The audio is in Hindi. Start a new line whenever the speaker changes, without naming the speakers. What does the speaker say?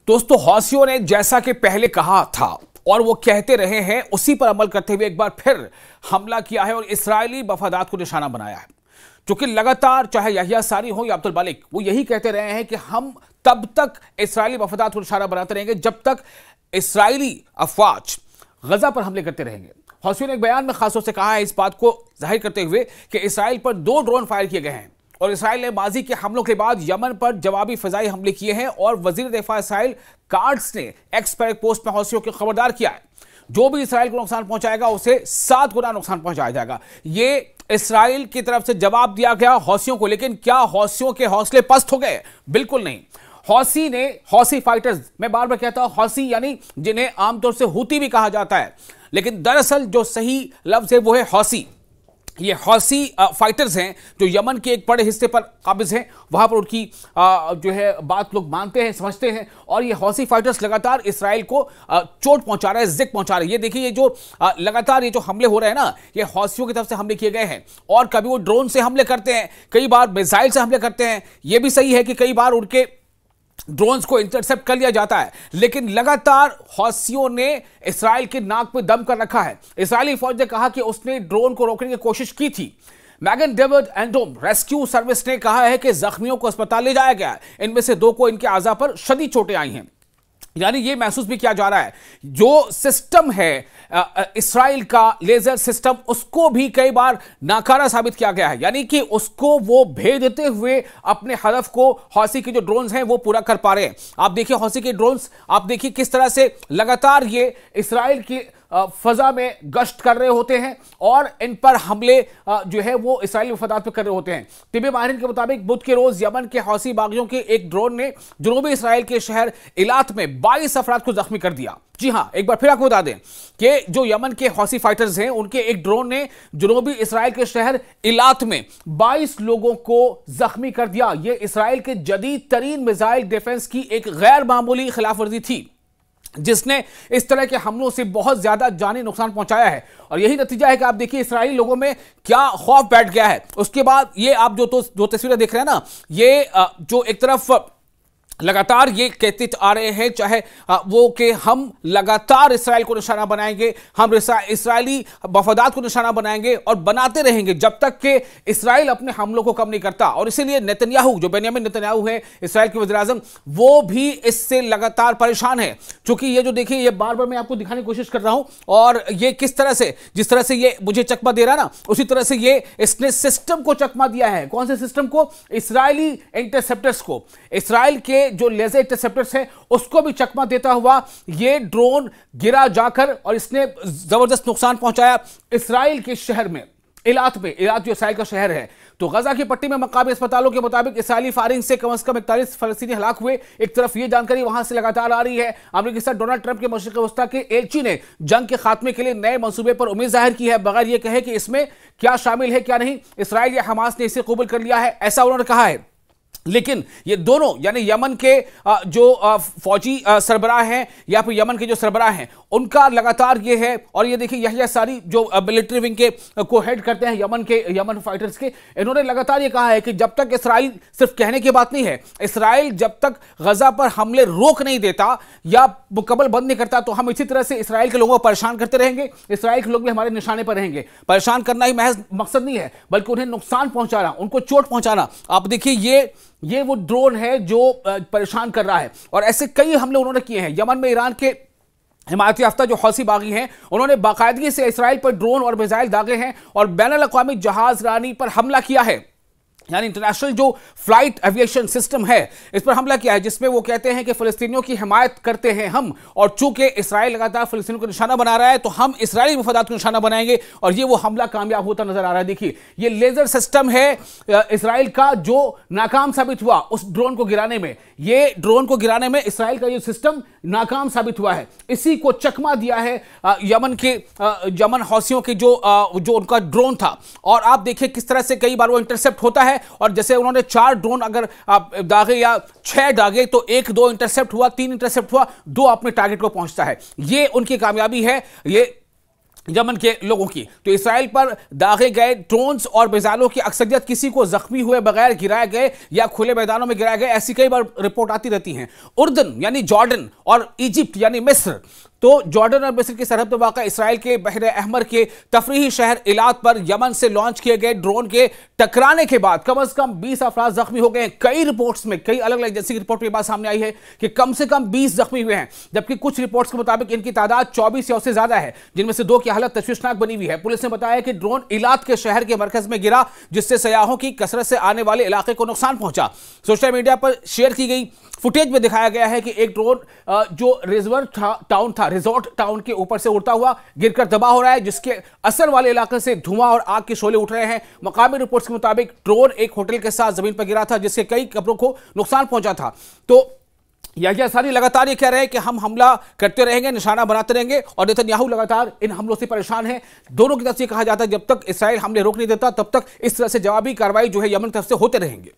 दोस्तों, हौसियों ने जैसा कि पहले कहा था और वो कहते रहे हैं, उसी पर अमल करते हुए एक बार फिर हमला किया है और इस्राएली मफादात को निशाना बनाया है। क्योंकि लगातार चाहे यहिया सारी हो या अब्दुल मालिक, वो यही कहते रहे हैं कि हम तब तक इस्राएली मफादात को निशाना बनाते रहेंगे जब तक इस्राएली अफवाज गजा पर हमले करते रहेंगे। हौसियों ने एक बयान में खासतौर से कहा है, इस बात को जाहिर करते हुए कि इसराइल पर 2 ड्रोन फायर किए गए हैं और इसराइल ने माजी के हमलों के बाद यमन पर जवाबी फिजाई हमले किए हैं। और वजीर दिफा इसराइल कार्ड्स ने एक्स पर एक पोस्ट में हौसियों को खबरदार किया है, जो भी इसराइल को नुकसान पहुंचाएगा उसे 7 गुना नुकसान पहुंचाया जाएगा। ये इसराइल की तरफ से जवाब दिया गया हौसियों को। लेकिन क्या हौसियों के हौसले पस्त हो गए? बिल्कुल नहीं। हौसी फाइटर्स, मैं बार बार कहता हूं हौसी यानी जिन्हें आमतौर से हुती भी कहा जाता है, लेकिन दरअसल जो सही लफ्ज है वो है हौसी। ये हौसी फाइटर्स हैं जो यमन के एक बड़े हिस्से पर काबिज हैं। वहां पर उनकी जो है बात लोग मानते हैं, समझते हैं। और ये हौसी फाइटर्स लगातार इसराइल को चोट पहुंचा रहे हैं, जिक पहुंचा रहे हैं। ये देखिए, ये जो लगातार ये जो हमले हो रहे हैं ना, ये हौसियों की तरफ से हमले किए गए हैं। और कभी वो ड्रोन से हमले करते हैं, कई बार मिसाइल से हमले करते हैं। ये भी सही है कि कई बार उनके ड्रोन्स को इंटरसेप्ट कर लिया जाता है, लेकिन लगातार हौसियों ने इसराइल के नाक पे दम कर रखा है। इसराइली फौज ने कहा कि उसने ड्रोन को रोकने की कोशिश की थी। मैगन डेविड एंडोम रेस्क्यू सर्विस ने कहा है कि जख्मियों को अस्पताल ले जाया गया। इनमें से 2 को इनके आज़ा पर शदीद चोटें आई हैं। यानी ये महसूस भी किया जा रहा है जो सिस्टम है इसराइल का लेजर सिस्टम, उसको भी कई बार नाकारा साबित किया गया है। यानी कि उसको वो भेजते हुए अपने हदफ को हौसी के जो ड्रोन्स हैं वो पूरा कर पा रहे हैं। आप देखिए हौसी के ड्रोन्स, आप देखिए किस तरह से लगातार ये इसराइल की फजा में गश्त कर रहे होते हैं और इन पर हमले जो है वो इसराइली मफादात पर कर रहे होते हैं। तिबी माहिरीन के मुताबिक बुध के रोज यमन के हौसी बागियों के एक ड्रोन ने जनूबी इसराइल के शहर इलात में 22 अफराद को जख्मी कर दिया। जी हां, एक बार फिर आपको बता दें कि जो यमन के हौसी फाइटर्स हैं, उनके एक ड्रोन ने जनूबी इसराइल के शहर इलात में 22 लोगों को जख्मी कर दिया। यह इसराइल के जदीद तरीन मिसाइल डिफेंस की एक गैर मामूली खिलाफवर्जी थी, जिसने इस तरह के हमलों से बहुत ज्यादा जानी नुकसान पहुंचाया है। और यही नतीजा है कि आप देखिए इसराइली लोगों में क्या खौफ बैठ गया है। उसके बाद ये आप जो तस्वीरें देख रहे हैं ना, ये जो एक तरफ लगातार ये कहते आ रहे हैं, चाहे वो कि हम लगातार इसराइल को निशाना बनाएंगे, हम इसराइली मफादात को निशाना बनाएंगे और बनाते रहेंगे जब तक कि इसराइल अपने हमलों को कम नहीं करता। और इसीलिए नेतन्याहू, जो बेंयामिन नेतन्याहू है इसराइल के वज़ीर आज़म, वो भी इससे लगातार परेशान है। क्योंकि ये जो देखिए, ये बार बार मैं आपको दिखाने की कोशिश कर रहा हूं और ये किस तरह से, जिस तरह से ये मुझे चकमा दे रहा ना, उसी तरह से ये इसने सिस्टम को चकमा दिया है। कौन से सिस्टम को? इसराइली इंटरसेप्टर्स को। इसराइल के जो लेजर इंटरसेप्टर्स हैं उसको भी चकमा देता हुआ ये ड्रोन गिरा जाकर और इसने जबरदस्त नुकसान पहुंचाया इसराइल के शहर में, इलात में। इलात जो इसराइल का शहर है, तो गजा की पट्टी में मकामी अस्पतालों के मुताबिक इसराइली फायरिंग से कम 41 फलस्तीनी हलाक हुए। एक तरफ ये जानकारी वहां से लगातार आ रही है। अमेरिकी सदर डोनाल्ड ट्रंप के मशरिक़ वस्ता के एलची ने जंग के खात्मे के लिए नए मंसूबे पर उम्मीद जाहिर की है, बगैर यह कहे कि इसमें क्या शामिल है क्या नहीं। इसराइल या हमास ने इसे कबूल कर लिया है, ऐसा उन्होंने कहा है। लेकिन ये दोनों, यानी यमन के जो फौजी सरबराह हैं या फिर यमन के जो सरबराह हैं, उनका लगातार ये है। और ये देखिए यहिया सारी जो मिलिट्री विंग के को हेड करते हैं यमन फाइटर्स के, इन्होंने लगातार ये कहा है कि जब तक इसराइल, सिर्फ कहने की बात नहीं है, इसराइल जब तक गजा पर हमले रोक नहीं देता या मुकम्मल बंद नहीं करता, तो हम इसी तरह से इसराइल के लोगों को परेशान करते रहेंगे। इसराइल के लोग भी हमारे निशाने पर रहेंगे। परेशान करना ही महज मकसद नहीं है, बल्कि उन्हें नुकसान पहुंचाना, उनको चोट पहुंचाना। आप देखिए ये वो ड्रोन है जो परेशान कर रहा है। और ऐसे कई हमले उन्होंने किए हैं। यमन में ईरान के हिमायत याफ्ता जो हौसी बागी हैं, उन्होंने बाकायदगी से इसराइल पर ड्रोन और मिसाइल दागे हैं और बैनुल-अक़वामी जहाज रानी पर हमला किया है। यानी इंटरनेशनल जो फ्लाइट एविएशन सिस्टम है, इस पर हमला किया है, जिसमें वो कहते हैं कि फिलिस्तीनियों की हिमायत करते हैं हम, और चूंकि इसराइल लगातार फिलिस्तीनियों को निशाना बना रहा है तो हम इसराइली मफादात को निशाना बनाएंगे। और ये वो हमला कामयाब होता नजर आ रहा है। देखिए ये लेजर सिस्टम है इसराइल का, जो नाकाम साबित हुआ उस ड्रोन को गिराने में। ये ड्रोन को गिराने में इसराइल का ये सिस्टम नाकाम साबित हुआ है। इसी को चकमा दिया है यमन हौसियों के जो उनका ड्रोन था। और आप देखिए किस तरह से कई बार वो इंटरसेप्ट होता है। और जैसे उन्होंने 4 ड्रोन अगर दागे या 6 दागे, तो 1-2 इंटरसेप्ट हुआ, 3 इंटरसेप्ट हुआ, 2 अपने टारगेट को पहुंचता है। ये उनकी कामयाबी है। ये यमन के लोगों की। तो इसराइल पर दागे गए ड्रोन्स और मिसाइलों की अक्सरियत किसी को जख्मी हुए बगैर गिराए गए या खुले मैदानों में गिराए गए, ऐसी कई बार रिपोर्ट आती रहती हैं। उर्दन यानी जॉर्डन और इजिप्ट यानी मिस्र, तो जॉर्डन और मिस्र की सरहद पर वाक़ा इसराइल के बहर अहमर के तफरीही शहर इलात पर यमन से लॉन्च किए गए ड्रोन के टकराने के बाद कम से कम 20 अफराद जख्मी हो गए। कई रिपोर्ट्स में, कई अलग अलग एजेंसी की रिपोर्ट में बात सामने आई है कि कम से कम 20 जख्मी हुए हैं, जबकि कुछ रिपोर्ट्स के मुताबिक इनकी तादाद 24 या उससे ज्यादा है, जिनमें से 2 की हालत तशवीशनाक बनी हुई है। पुलिस ने बताया कि ड्रोन इलात के शहर के मरकज में गिरा, जिससे सयाहों की कसरत से आने वाले इलाके को नुकसान पहुंचा। सोशल मीडिया पर शेयर की गई फुटेज में दिखाया गया है कि एक ड्रोन जो रिजॉर्ट टाउन के ऊपर से उड़ता हुआ गिरकर तबाह हो रहा है, जिसके असर वाले इलाके से धुआं और आग के शोले उठ रहे हैं। मकामी रिपोर्ट्स के मुताबिक ड्रोन एक होटल के साथ जमीन पर गिरा था, जिससे कई कमरों को नुकसान पहुंचा था। तो याह्या सारी लगातार ये कह रहे हैं कि हम हमला करते रहेंगे, निशाना बनाते रहेंगे, और नेतन्याहू लगातार इन हमलों से परेशान हैं। दोनों की तरफ से कहा जाता है जब तक इसराइल हमले रोक नहीं देता तब तक इस तरह से जवाबी कार्रवाई जो है यमन की तरफ से होते रहेंगे।